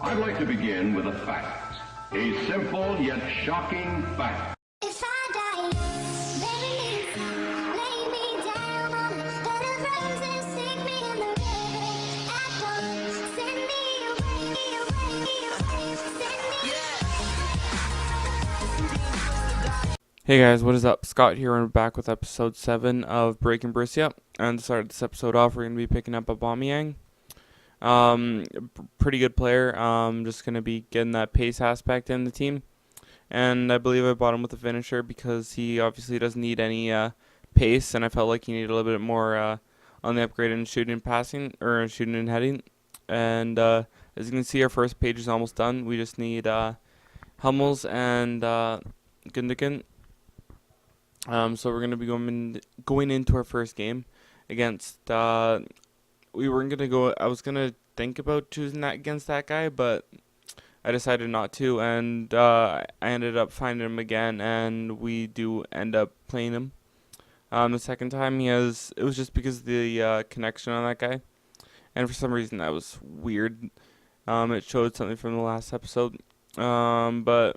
I'd like to begin with a fact. A simple yet shocking fact. If I die, bury me, lay me down on the bed of roses, stick me in the river, apple, send me away, send me. Hey guys, what is up? Scott here, and we're back with episode 7 of Breaking Borussia. And to start this episode off, we're going to be picking up Aubameyang. Pretty good player. Just going to be getting that pace aspect in the team. And I believe I bought him with a finisher because he obviously doesn't need any pace, and I felt like he needed a little bit more on the upgrade in shooting and passing, or shooting and heading. And as you can see, our first page is almost done. We just need Hummels and Gundogan. So we're going to be going into our first game against, we weren't going to go, I was going to think about choosing that against that guy, but I decided not to, and I ended up finding him again, and we do end up playing him. The second time it was just because of the connection on that guy, and for some reason that was weird. It showed something from the last episode, but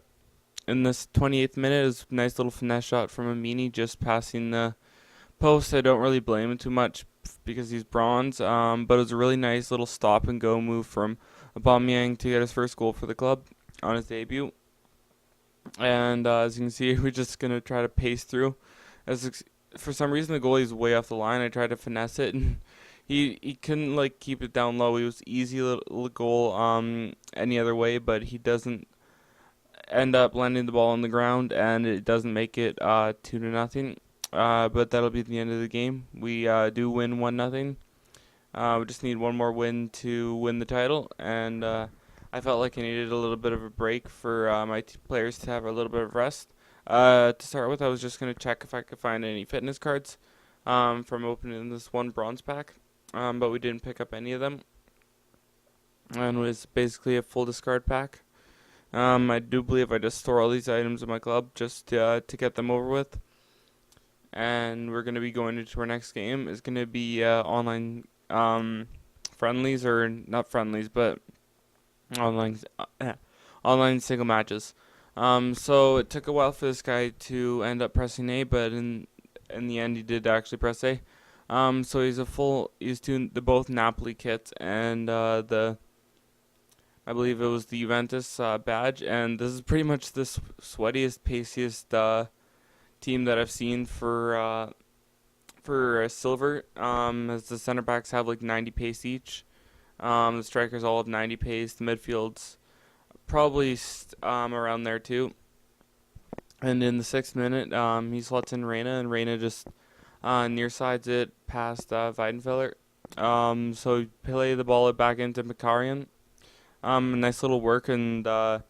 in this 28th minute, it was a nice little finesse shot from Amini, just passing the post. I don't really blame him too much because he's bronze, but it was a really nice little stop and go move from Aubameyang to get his first goal for the club on his debut. And as you can see, we're just going to try to pace through. For some reason, the goalie's way off the line. I tried to finesse it, and he couldn't keep it down low. It was easy little goal any other way, but he doesn't end up landing the ball on the ground, and it doesn't make it 2-0. But that'll be the end of the game. We do win 1-0. We just need one more win to win the title, and I felt like I needed a little bit of a break for my players to have a little bit of rest. To start with, I was just going to check if I could find any fitness cards from opening this one bronze pack, but we didn't pick up any of them, and it was basically a full discard pack. I do believe I just store all these items in my club just to get them over with. And we're going to be going into our next game. It's going to be online friendlies, or not friendlies, but online single matches. So it took a while for this guy to end up pressing A, but in the end he did actually press A. So he's doing both Napoli kits and I believe it was the Juventus badge, and this is pretty much the sweatiest, paciest team that I've seen for silver. As the center backs have 90 pace each, the strikers all have 90 pace, the midfield's probably around there too. And in the 6th minute, he slots in Reina, and Reina just near sides it past Weidenfeller. So he play the ball back into Mkhitaryan. Nice little work, and I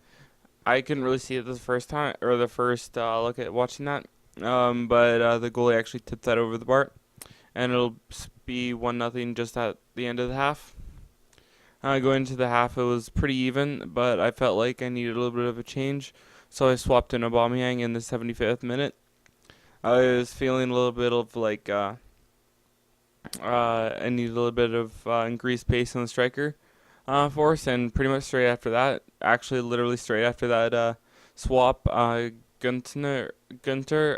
couldn't really see it the first time, or the first look at watching that, but the goalie actually tipped that over the bar, and it'll be 1-0 just at the end of the half. Going into the half, it was pretty even, but I felt like I needed a little bit of a change, so I swapped in Aubameyang in the 75th minute. I was feeling a little bit of I needed a little bit of increased pace on the striker. For us, and pretty much straight after that, actually literally straight after that swap, Gunter,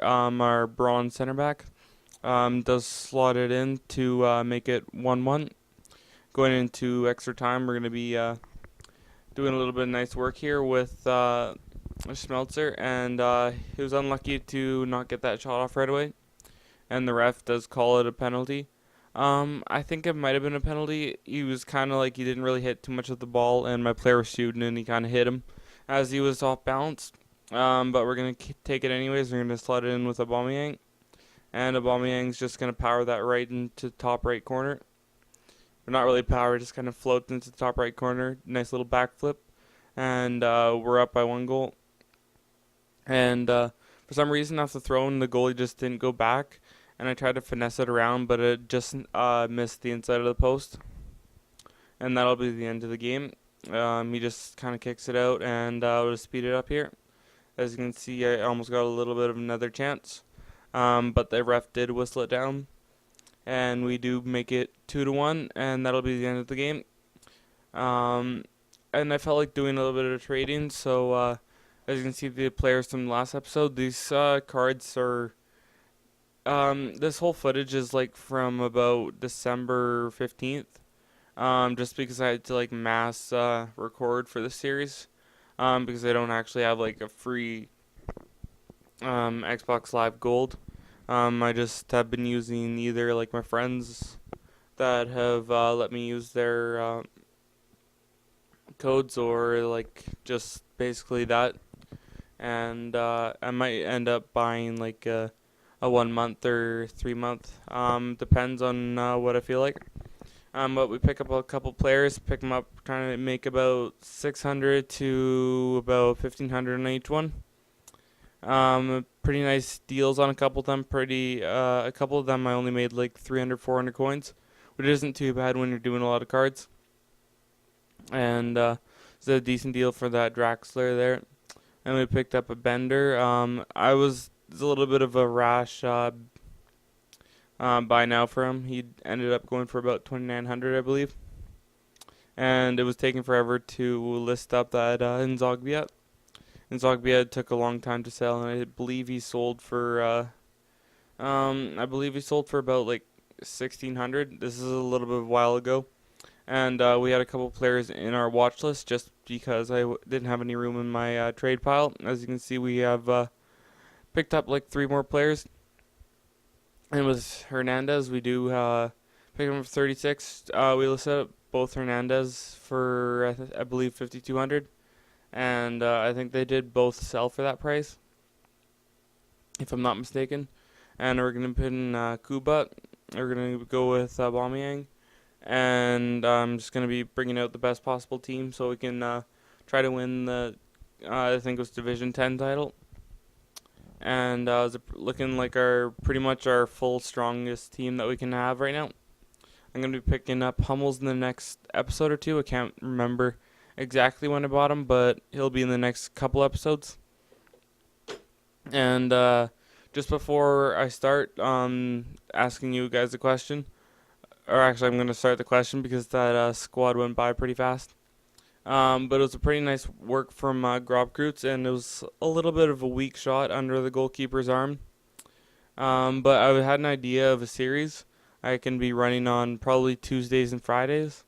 our bronze center back, does slot it in to make it 1-1. Going into extra time, we're going to be doing a little bit of nice work here with Schmelzer, and he was unlucky to not get that shot off right away, and the ref does call it a penalty. I think it might have been a penalty. He was kind of he didn't really hit too much of the ball, and my player was shooting, and he kind of hit him as he was off balance. But we're going to take it anyways. We're going to slot it in with Aubameyang, and Aubameyang's just going to power that right into top right corner. Or not really power, just kind of floats into the top right corner. Nice little backflip, and we're up by 1 goal. And for some reason, after throwing, the goalie just didn't go back. And I tried to finesse it around, but it just missed the inside of the post. And that'll be the end of the game. He just kind of kicks it out, and I'll just speed it up here. As you can see, I almost got a little bit of another chance. But the ref did whistle it down. And we do make it 2-1, and that'll be the end of the game. and I felt like doing a little bit of trading. So as you can see, the players from the last episode, these cards are. This whole footage is like from about December 15th. Just because I had to like mass record for the series. Because I don't actually have like a free Xbox Live Gold. I just have been using either like my friends that have let me use their codes, or like just basically that. And I might end up buying like a 1 month or 3 month. Depends on what I feel like. But we pick up a couple players, pick them up, trying to make about 600 to about 1,500 on each one. Pretty nice deals on a couple of them. A couple of them I only made like 300, 400 coins, which isn't too bad when you're doing a lot of cards. And it's a decent deal for that Draxler there. And we picked up a Bender. It's a little bit of a rash buy now for him. He ended up going for about 2,900, I believe. And it was taking forever to list up that Nzogbiet. Nzogbiet took a long time to sell, and I believe he sold for about like 1,600. This is a little bit of a while ago. And we had a couple players in our watch list just because I didn't have any room in my trade pile. As you can see, we have picked up like 3 more players. And with Hernandez, we do pick him up for 36. We listed up both Hernandez for, I believe, 5,200. And I think they did both sell for that price, if I'm not mistaken. And we're going to put in Kubat. We're going to go with Aubameyang. And I'm just going to be bringing out the best possible team so we can try to win the, I think it was Division 10 title. And it's looking like pretty much our full strongest team that we can have right now. I'm going to be picking up Hummels in the next episode or two. I can't remember exactly when I bought him, but he'll be in the next couple episodes. And just before I start asking you guys a question, or actually I'm going to start the question because that squad went by pretty fast. But it was a pretty nice work from Grobkreutz, and it was a little bit of a weak shot under the goalkeeper's arm. But I had an idea of a series I can be running on probably Tuesdays and Fridays,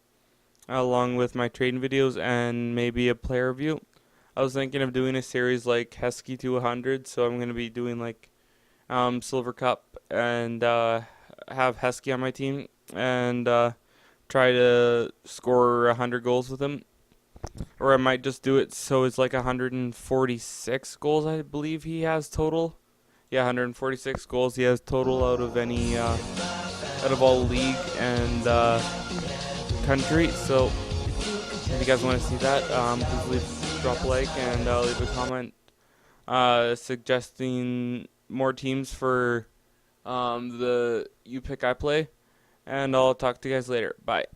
along with my trading videos and maybe a player review. I was thinking of doing a series like Heskey to 100, so I'm going to be doing like Silver Cup and have Heskey on my team and try to score 100 goals with him. Or I might just do it so it's like 146 goals, I believe he has total. Yeah, 146 goals he has total out of any out of all league and country. So if you guys want to see that, please drop a like and leave a comment suggesting more teams for the You Pick I Play. And I'll talk to you guys later. Bye.